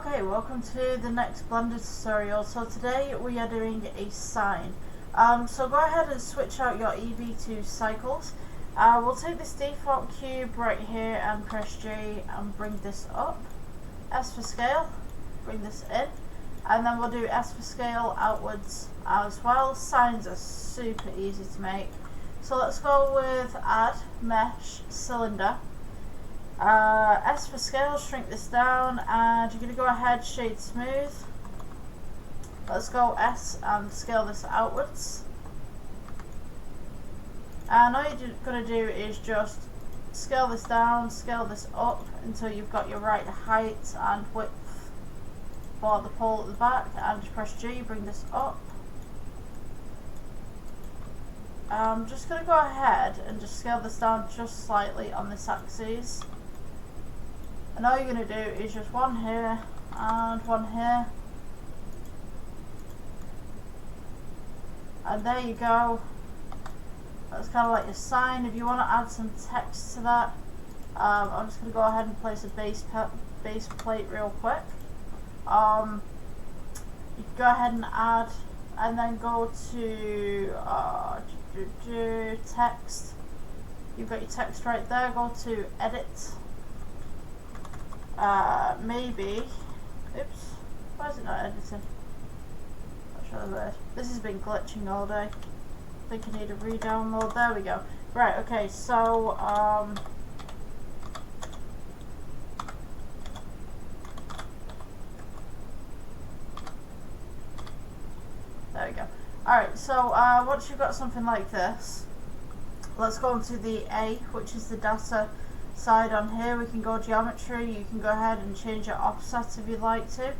Okay, welcome to the next Blender tutorial. So today we are doing a sign. So go ahead and switch out your EV to cycles. We'll take this default cube right here and press J and bring this up. S for scale, bring this in. And then we'll do S for scale outwards as well. Signs are super easy to make. So let's go with add mesh cylinder. S for scale, shrink this down, and you're going to go ahead, shade smooth. Let's go S and scale this outwards. And all you're going to do is just scale this down, scale this up until you've got your right height and width for the pole at the back, and just press G, bring this up. I'm just going to go ahead and just scale this down just slightly on this axis. And all you're going to do is just one here and one here. And there you go. That's kind of like your sign. If you want to add some text to that, I'm just going to go ahead and place a base plate real quick. You can go ahead and add, and then go to text. You've got your text right there. Go to edit. Maybe, oops, why is it not editing? Not sure the word. This has been glitching all day. I think I need to re-download. There we go. Right, okay, so, there we go. Alright, so, once you've got something like this, let's go into the A, which is the data side on here. We can go geometry. You can go ahead and change your offset if you'd like to.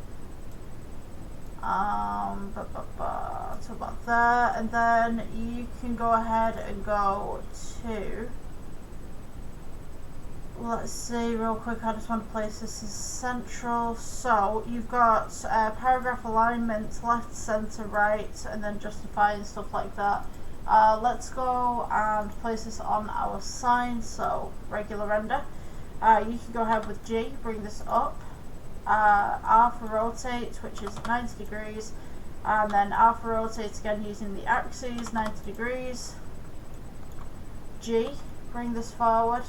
To about there, and then you can go ahead and go to, let's see real quick, I just want to place this as central. So you've got paragraph alignment, left, center, right, and then justify and stuff like that. Let's go and place this on our sign, so regular render. You can go ahead with G, bring this up. R for rotate, which is 90 degrees. And then R for rotate again using the axes, 90 degrees. G, bring this forward.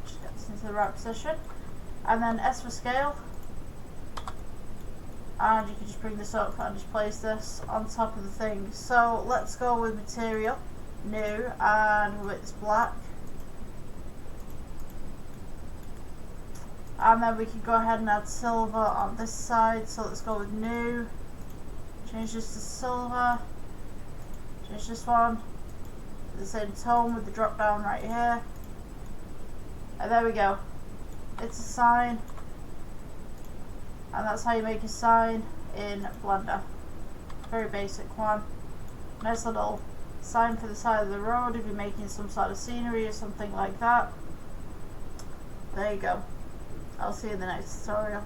Just get this into the right position. And then S for scale. And you can just bring this up and just place this on top of the thing. So let's go with material, new, and width black. And then we can go ahead and add silver on this side. So let's go with new, change this to silver, change this one, the same tone with the drop down right here. And there we go. It's a sign. And that's how you make a sign in Blender. Very basic one. Nice little sign for the side of the road if you're making some sort of scenery or something like that. There you go. I'll see you in the next tutorial.